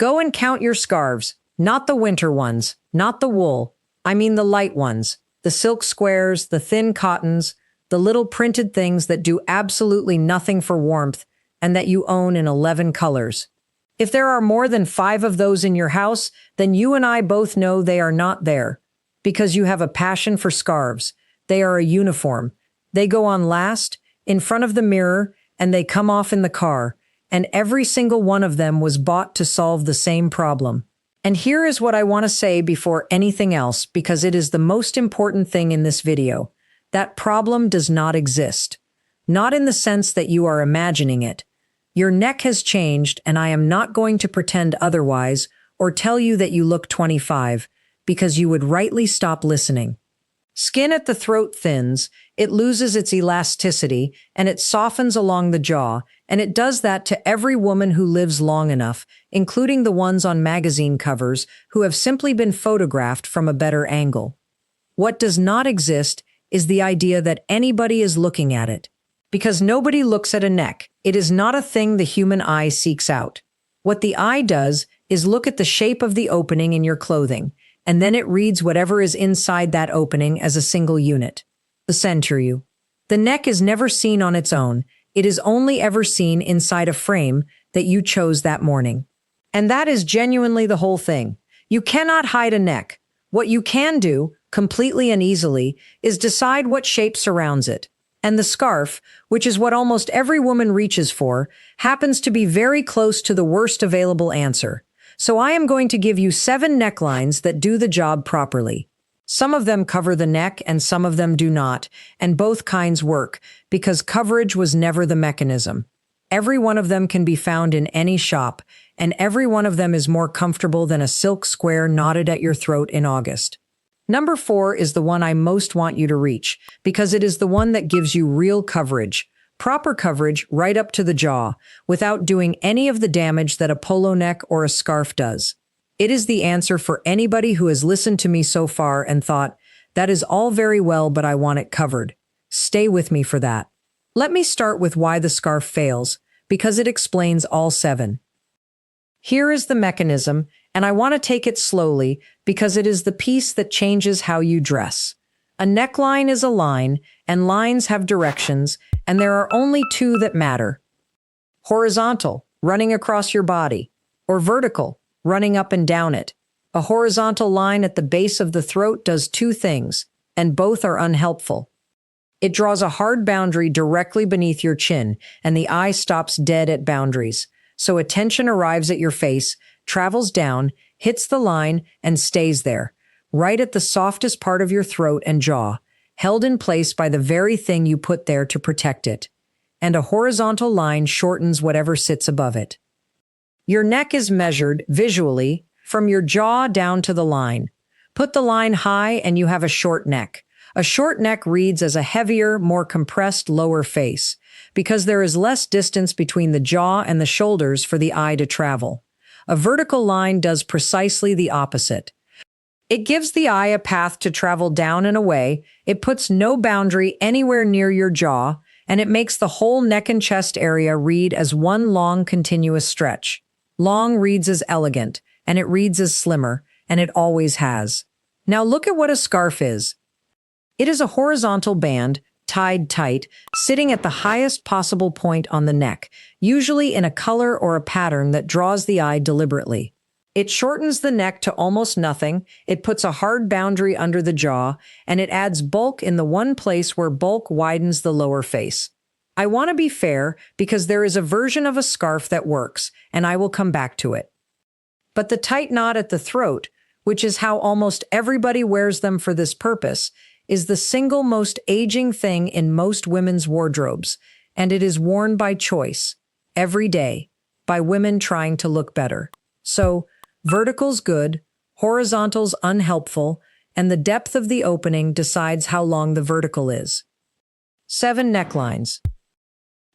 Go and count your scarves, not the winter ones, not the wool. I mean the light ones, the silk squares, the thin cottons, the little printed things that do absolutely nothing for warmth and that you own in 11 colors. If there are more than 5 of those in your house, then you and I both know they are not there because you have a passion for scarves. They are a uniform. They go on last, in front of the mirror, and they come off in the car. And every single one of them was bought to solve the same problem. And here is what I want to say before anything else, because it is the most important thing in this video. That problem does not exist. Not in the sense that you are imagining it. Your neck has changed, and I am not going to pretend otherwise or tell you that you look 25, because you would rightly stop listening. Skin at the throat thins, it loses its elasticity, and it softens along the jaw, and it does that to every woman who lives long enough, including the ones on magazine covers who have simply been photographed from a better angle. What does not exist is the idea that anybody is looking at it. Because nobody looks at a neck. It is not a thing the human eye seeks out. What the eye does is look at the shape of the opening in your clothing, and then it reads whatever is inside that opening as a single unit. The century. The neck is never seen on its own. It is only ever seen inside a frame that you chose that morning. And that is genuinely the whole thing. You cannot hide a neck. What you can do, completely and easily, is decide what shape surrounds it. And the scarf, which is what almost every woman reaches for, happens to be very close to the worst available answer. So I am going to give you 7 necklines that do the job properly. Some of them cover the neck and some of them do not, and both kinds work, because coverage was never the mechanism. Every one of them can be found in any shop, and every one of them is more comfortable than a silk square knotted at your throat in August. Number 4 is the one I most want you to reach, because it is the one that gives you real coverage, proper coverage right up to the jaw, without doing any of the damage that a polo neck or a scarf does. It is the answer for anybody who has listened to me so far and thought, that is all very well, but I want it covered. Stay with me for that. Let me start with why the scarf fails, because it explains all 7. Here is the mechanism, and I want to take it slowly because it is the piece that changes how you dress. A neckline is a line, and lines have directions, and there are only 2 that matter. Horizontal, running across your body, or vertical, running up and down it. A horizontal line at the base of the throat does 2 things, and both are unhelpful. It draws a hard boundary directly beneath your chin, and the eye stops dead at boundaries. So attention arrives at your face, travels down, hits the line, and stays there, right at the softest part of your throat and jaw, held in place by the very thing you put there to protect it. And a horizontal line shortens whatever sits above it. Your neck is measured, visually, from your jaw down to the line. Put the line high and you have a short neck. A short neck reads as a heavier, more compressed lower face, because there is less distance between the jaw and the shoulders for the eye to travel. A vertical line does precisely the opposite. It gives the eye a path to travel down and away, it puts no boundary anywhere near your jaw, and it makes the whole neck and chest area read as one long continuous stretch. Long reads as elegant, and it reads as slimmer, and it always has. Now look at what a scarf is. It is a horizontal band, tied tight, sitting at the highest possible point on the neck, usually in a color or a pattern that draws the eye deliberately. It shortens the neck to almost nothing, it puts a hard boundary under the jaw, and it adds bulk in the one place where bulk widens the lower face. I want to be fair because there is a version of a scarf that works, and I will come back to it. But the tight knot at the throat, which is how almost everybody wears them for this purpose, is the single most aging thing in most women's wardrobes, and it is worn by choice, every day, by women trying to look better. So, vertical's good, horizontal's unhelpful, and the depth of the opening decides how long the vertical is. 7 necklines.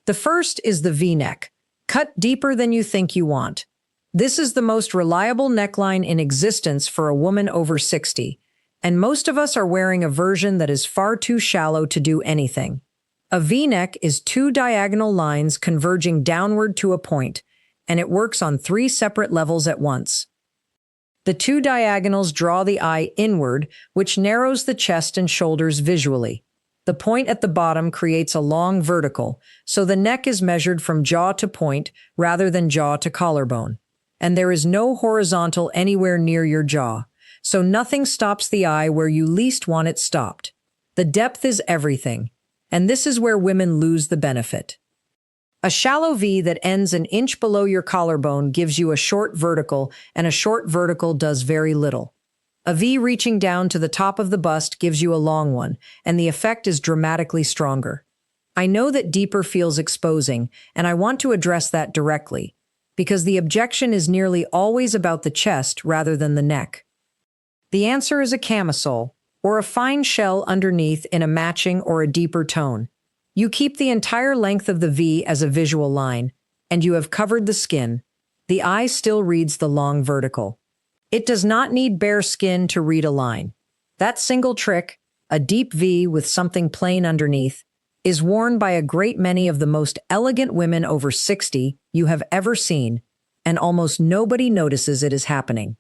The first is the V-neck, cut deeper than you think you want. This is the most reliable neckline in existence for a woman over 60. And most of us are wearing a version that is far too shallow to do anything. A V-neck is 2 diagonal lines converging downward to a point, and it works on 3 separate levels at once. The 2 diagonals draw the eye inward, which narrows the chest and shoulders visually. The point at the bottom creates a long vertical, so the neck is measured from jaw to point rather than jaw to collarbone. And there is no horizontal anywhere near your jaw, so nothing stops the eye where you least want it stopped. The depth is everything, and this is where women lose the benefit. A shallow V that ends an inch below your collarbone gives you a short vertical, and a short vertical does very little. A V reaching down to the top of the bust gives you a long one, and the effect is dramatically stronger. I know that deeper feels exposing, and I want to address that directly, because the objection is nearly always about the chest rather than the neck. The answer is a camisole, or a fine shell underneath in a matching or a deeper tone. You keep the entire length of the V as a visual line, and you have covered the skin. The eye still reads the long vertical. It does not need bare skin to read a line. That single trick, a deep V with something plain underneath, is worn by a great many of the most elegant women over 60 you have ever seen, and almost nobody notices it is happening.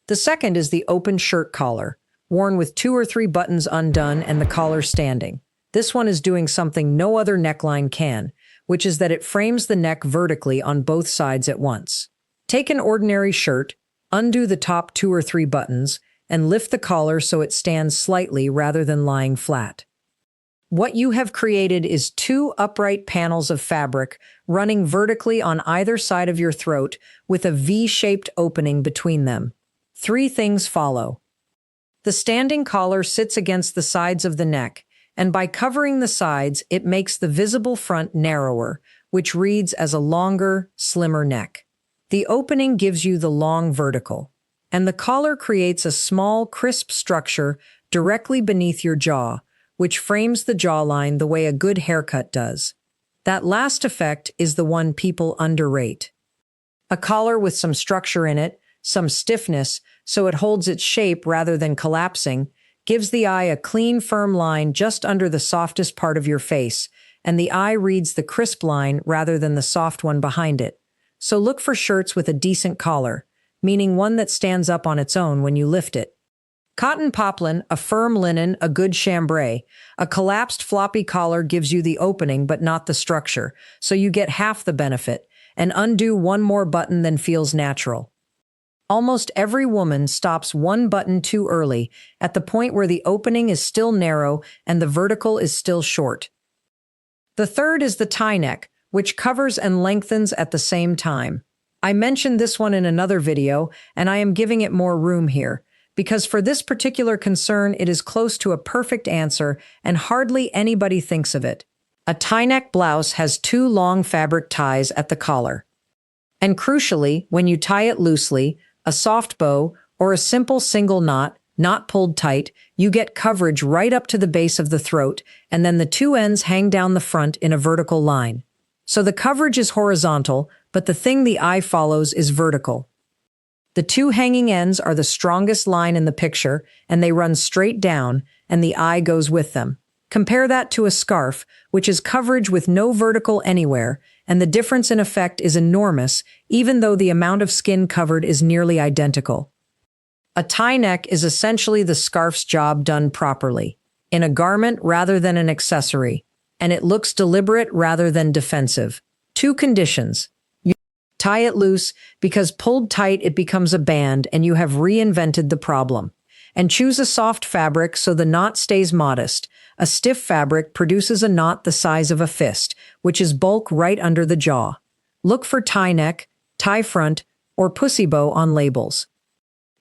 The second is the open shirt collar, worn with 2 or 3 buttons undone and the collar standing. This one is doing something no other neckline can, which is that it frames the neck vertically on both sides at once. Take an ordinary shirt, undo the top 2 or 3 buttons, and lift the collar so it stands slightly rather than lying flat. What you have created is 2 upright panels of fabric running vertically on either side of your throat with a V-shaped opening between them. 3 things follow. The standing collar sits against the sides of the neck, and by covering the sides, it makes the visible front narrower, which reads as a longer, slimmer neck. The opening gives you the long vertical, and the collar creates a small, crisp structure directly beneath your jaw, which frames the jawline the way a good haircut does. That last effect is the one people underrate. A collar with some structure in it, some stiffness, so it holds its shape rather than collapsing, gives the eye a clean, firm line just under the softest part of your face, and the eye reads the crisp line rather than the soft one behind it. So look for shirts with a decent collar, meaning one that stands up on its own when you lift it. Cotton poplin, a firm linen, a good chambray. A collapsed floppy collar gives you the opening but not the structure, so you get half the benefit, and undo 1 more button than feels natural. Almost every woman stops 1 button too early, at the point where the opening is still narrow and the vertical is still short. The third is the tie neck, which covers and lengthens at the same time. I mentioned this one in another video, and I am giving it more room here, because for this particular concern it is close to a perfect answer and hardly anybody thinks of it. A tie neck blouse has 2 long fabric ties at the collar. And crucially, when you tie it loosely, a soft bow, or a simple single knot, not pulled tight, you get coverage right up to the base of the throat, and then the 2 ends hang down the front in a vertical line. So the coverage is horizontal, but the thing the eye follows is vertical. The 2 hanging ends are the strongest line in the picture, and they run straight down, and the eye goes with them. Compare that to a scarf, which is coverage with no vertical anywhere, and the difference in effect is enormous, even though the amount of skin covered is nearly identical. A tie neck is essentially the scarf's job done properly, in a garment rather than an accessory, and it looks deliberate rather than defensive. 2 conditions. You tie it loose, because pulled tight it becomes a band and you have reinvented the problem. And choose a soft fabric so the knot stays modest. A stiff fabric produces a knot the size of a fist, which is bulk right under the jaw. Look for tie neck, tie front, or pussy bow on labels.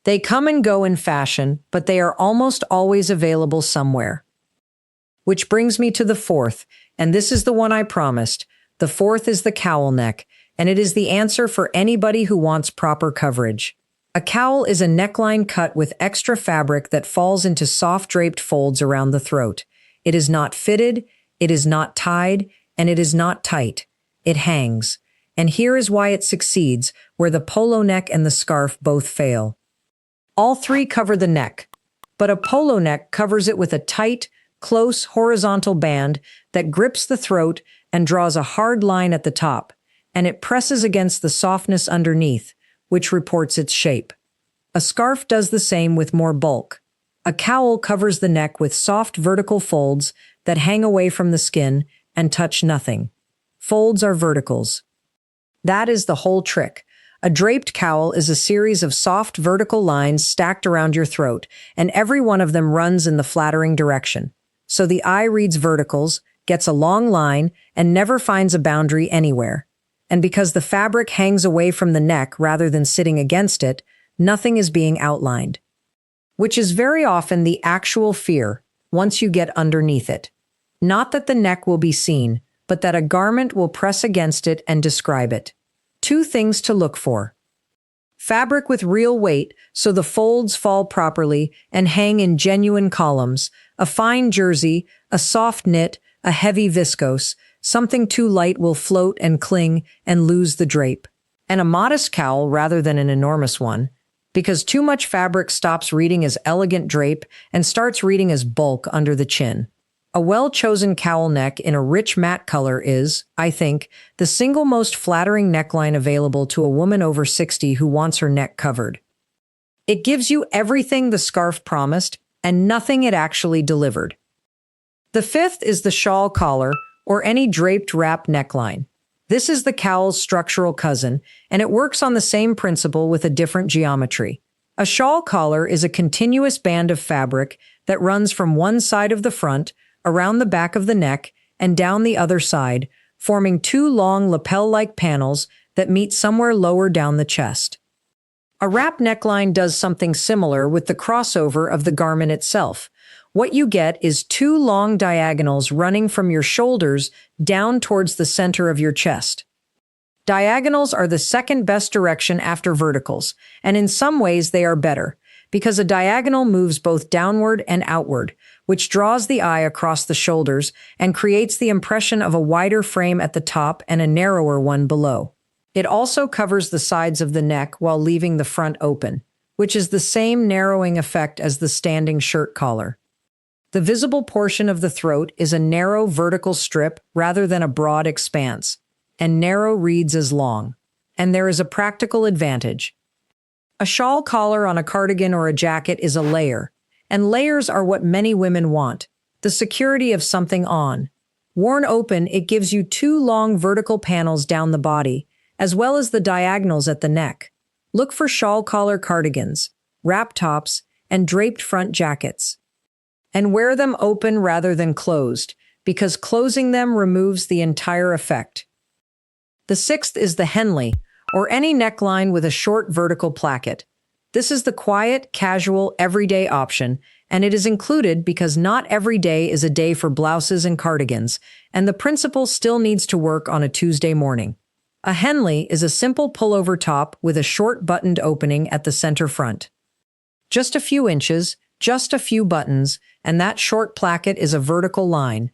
They come and go in fashion, but they are almost always available somewhere. Which brings me to the 4th, and this is the one I promised. The 4th is the cowl neck, and it is the answer for anybody who wants proper coverage. A cowl is a neckline cut with extra fabric that falls into soft draped folds around the throat. It is not fitted, it is not tied, and it is not tight. It hangs. And here is why it succeeds, where the polo neck and the scarf both fail. All 3 cover the neck, but a polo neck covers it with a tight, close horizontal band that grips the throat and draws a hard line at the top, and it presses against the softness underneath, which reports its shape. A scarf does the same with more bulk. A cowl covers the neck with soft vertical folds that hang away from the skin and touch nothing. Folds are verticals. That is the whole trick. A draped cowl is a series of soft vertical lines stacked around your throat, and every one of them runs in the flattering direction. So the eye reads verticals, gets a long line, and never finds a boundary anywhere. And because the fabric hangs away from the neck rather than sitting against it, nothing is being outlined. Which is very often the actual fear once you get underneath it. Not that the neck will be seen, but that a garment will press against it and describe it. 2 things to look for. Fabric with real weight, so the folds fall properly and hang in genuine columns, a fine jersey, a soft knit, a heavy viscose, something too light will float and cling and lose the drape. And a modest cowl rather than an enormous one, because too much fabric stops reading as elegant drape and starts reading as bulk under the chin. A well-chosen cowl neck in a rich matte color is, I think, the single most flattering neckline available to a woman over 60 who wants her neck covered. It gives you everything the scarf promised and nothing it actually delivered. The 5th is the shawl collar, or any draped wrap neckline. This is the cowl's structural cousin, and it works on the same principle with a different geometry. A shawl collar is a continuous band of fabric that runs from one side of the front, around the back of the neck, and down the other side, forming 2 long lapel-like panels that meet somewhere lower down the chest. A wrap neckline does something similar with the crossover of the garment itself. What you get is 2 long diagonals running from your shoulders down towards the center of your chest. Diagonals are the second best direction after verticals, and in some ways they are better, because a diagonal moves both downward and outward, which draws the eye across the shoulders and creates the impression of a wider frame at the top and a narrower one below. It also covers the sides of the neck while leaving the front open, which is the same narrowing effect as the standing shirt collar. The visible portion of the throat is a narrow vertical strip rather than a broad expanse, and narrow reads as long. And there is a practical advantage. A shawl collar on a cardigan or a jacket is a layer, and layers are what many women want, the security of something on. Worn open, it gives you 2 long vertical panels down the body, as well as the diagonals at the neck. Look for shawl collar cardigans, wrap tops, and draped front jackets. And wear them open rather than closed, because closing them removes the entire effect. The 6th is the Henley, or any neckline with a short vertical placket. This is the quiet, casual, everyday option, and it is included because not every day is a day for blouses and cardigans, and the principle still needs to work on a Tuesday morning. A Henley is a simple pullover top with a short buttoned opening at the center front. Just a few inches, just a few buttons, and that short placket is a vertical line.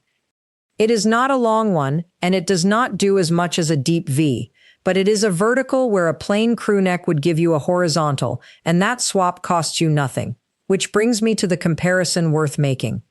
It is not a long one, and it does not do as much as a deep V, but it is a vertical where a plain crew neck would give you a horizontal, and that swap costs you nothing. Which brings me to the comparison worth making.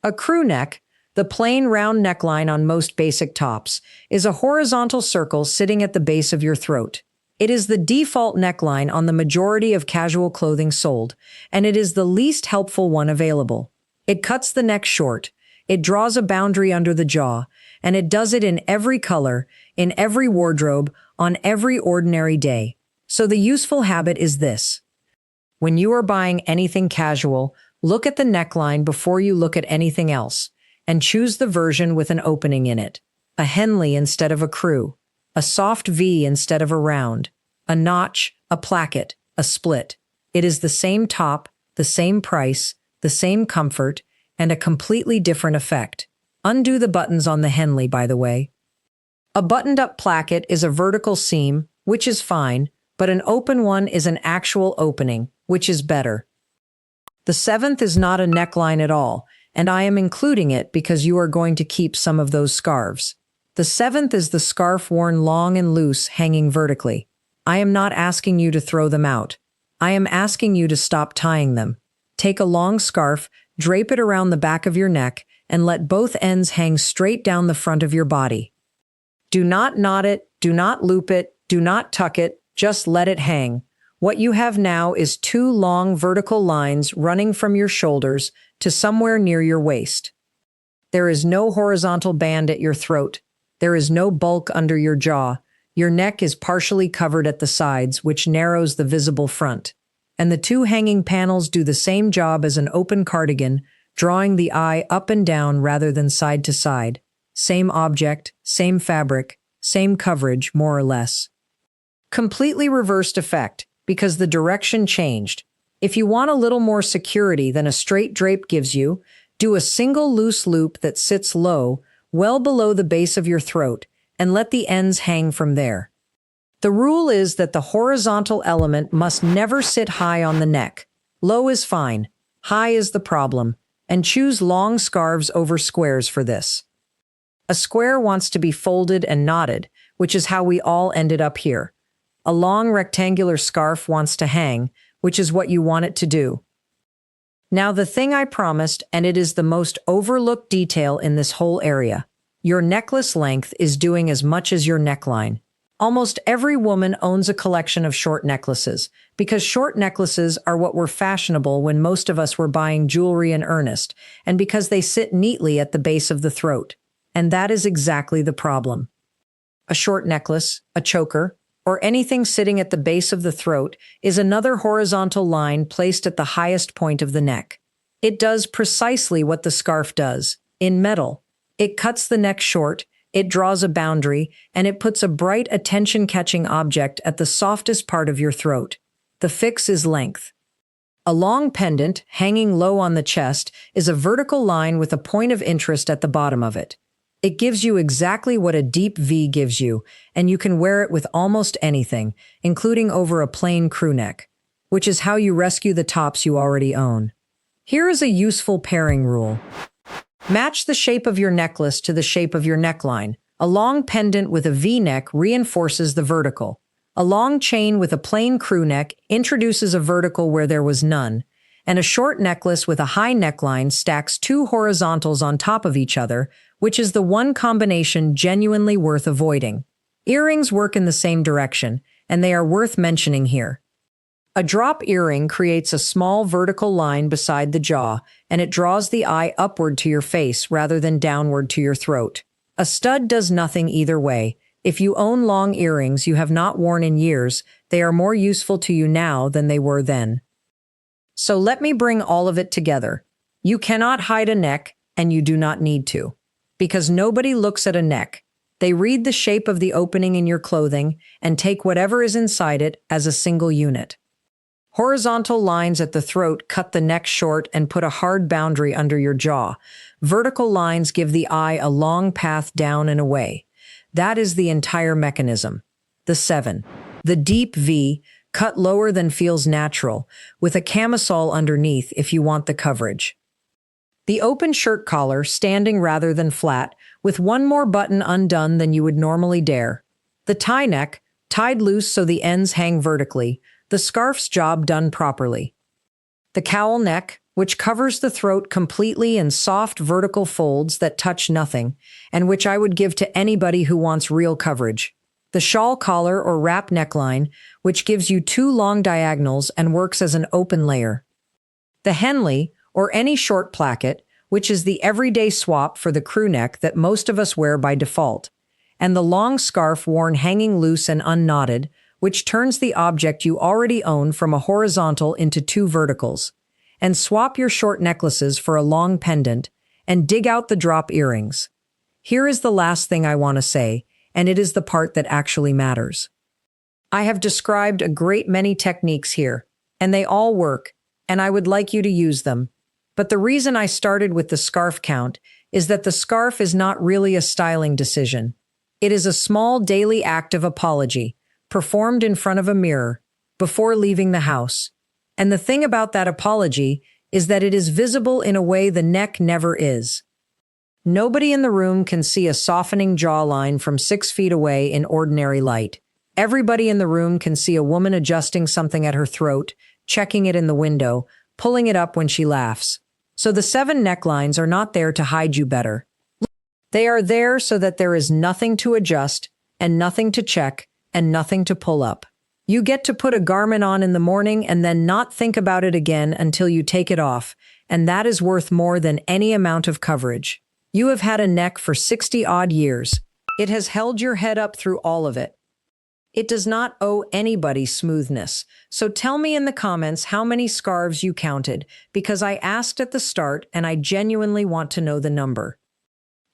A crew neck, the plain round neckline on most basic tops, is a horizontal circle sitting at the base of your throat. It is the default neckline on the majority of casual clothing sold, and it is the least helpful one available. It cuts the neck short, it draws a boundary under the jaw, and it does it in every color, in every wardrobe, on every ordinary day. So the useful habit is this. When you are buying anything casual, look at the neckline before you look at anything else, and choose the version with an opening in it. A Henley instead of a crew, a soft V instead of a round, a notch, a placket, a split. It is the same top, the same price, the same comfort, and a completely different effect. Undo the buttons on the Henley, by the way. A buttoned-up placket is a vertical seam, which is fine, but an open one is an actual opening, which is better. The 7th is not a neckline at all, and I am including it because you are going to keep some of those scarves. The 7th is the scarf worn long and loose, hanging vertically. I am not asking you to throw them out. I am asking you to stop tying them. Take a long scarf, drape it around the back of your neck, and let both ends hang straight down the front of your body. Do not knot it, Do not loop it, do not tuck it, just let it hang. What you have now is two long vertical lines running from your shoulders to somewhere near your waist. There is no horizontal band at your throat. There is no bulk under your jaw. Your neck is partially covered at the sides, which narrows the visible front. And the two hanging panels do the same job as an open cardigan, drawing the eye up and down rather than side to side. Same object, same fabric, same coverage, more or less. Completely reversed effect, because the direction changed. If you want a little more security than a straight drape gives you, do a single loose loop that sits low, well below the base of your throat, and let the ends hang from there. The rule is that the horizontal element must never sit high on the neck. Low is fine, high is the problem, and choose long scarves over squares for this. A square wants to be folded and knotted, which is how we all ended up here. A long rectangular scarf wants to hang, which is what you want it to do. Now the thing I promised, and it is the most overlooked detail in this whole area. Your necklace length is doing as much as your neckline. Almost every woman owns a collection of short necklaces, because short necklaces are what were fashionable when most of us were buying jewelry in earnest, and because they sit neatly at the base of the throat. And that is exactly the problem. A short necklace, a choker, or anything sitting at the base of the throat is another horizontal line placed at the highest point of the neck. It does precisely what the scarf does, in metal. It cuts the neck short, it draws a boundary, and it puts a bright attention-catching object at the softest part of your throat. The fix is length. A long pendant, hanging low on the chest, is a vertical line with a point of interest at the bottom of it. It gives you exactly what a deep V gives you, and you can wear it with almost anything, including over a plain crew neck, which is how you rescue the tops you already own. Here is a useful pairing rule. Match the shape of your necklace to the shape of your neckline. A long pendant with a V-neck reinforces the vertical. A long chain with a plain crew neck introduces a vertical where there was none, and a short necklace with a high neckline stacks two horizontals on top of each other, which is the one combination genuinely worth avoiding. Earrings work in the same direction, and they are worth mentioning here. A drop earring creates a small vertical line beside the jaw, and it draws the eye upward to your face rather than downward to your throat. A stud does nothing either way. If you own long earrings you have not worn in years, they are more useful to you now than they were then. So let me bring all of it together. You cannot hide a neck, and you do not need to. Because nobody looks at a neck. They read the shape of the opening in your clothing and take whatever is inside it as a single unit. Horizontal lines at the throat cut the neck short and put a hard boundary under your jaw. Vertical lines give the eye a long path down and away. That is the entire mechanism. The 7. The deep V, cut lower than feels natural, with a camisole underneath if you want the coverage. The open shirt collar, standing rather than flat, with one more button undone than you would normally dare. The tie neck, tied loose so the ends hang vertically, the scarf's job done properly. The cowl neck, which covers the throat completely in soft vertical folds that touch nothing, and which I would give to anybody who wants real coverage. The shawl collar or wrap neckline, which gives you two long diagonals and works as an open layer. The Henley, or any short placket, which is the everyday swap for the crew neck that most of us wear by default, and the long scarf worn hanging loose and unknotted, which turns the object you already own from a horizontal into two verticals, and swap your short necklaces for a long pendant, and dig out the drop earrings. Here is the last thing I want to say, and it is the part that actually matters. I have described a great many techniques here, and they all work, and I would like you to use them. But the reason I started with the scarf count is that the scarf is not really a styling decision. It is a small daily act of apology, performed in front of a mirror, before leaving the house. And the thing about that apology is that it is visible in a way the neck never is. Nobody in the room can see a softening jawline from 6 feet away in ordinary light. Everybody in the room can see a woman adjusting something at her throat, checking it in the window, pulling it up when she laughs. So the 7 necklines are not there to hide you better. They are there so that there is nothing to adjust, and nothing to check, and nothing to pull up. You get to put a garment on in the morning and then not think about it again until you take it off, and that is worth more than any amount of coverage. You have had a neck for 60-odd years. It has held your head up through all of it. It does not owe anybody smoothness. So tell me in the comments how many scarves you counted, because I asked at the start and I genuinely want to know the number.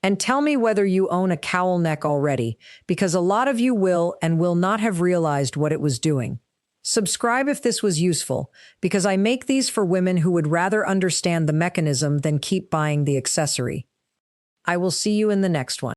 And tell me whether you own a cowl neck already, because a lot of you will and will not have realized what it was doing. Subscribe if this was useful, because I make these for women who would rather understand the mechanism than keep buying the accessory. I will see you in the next one.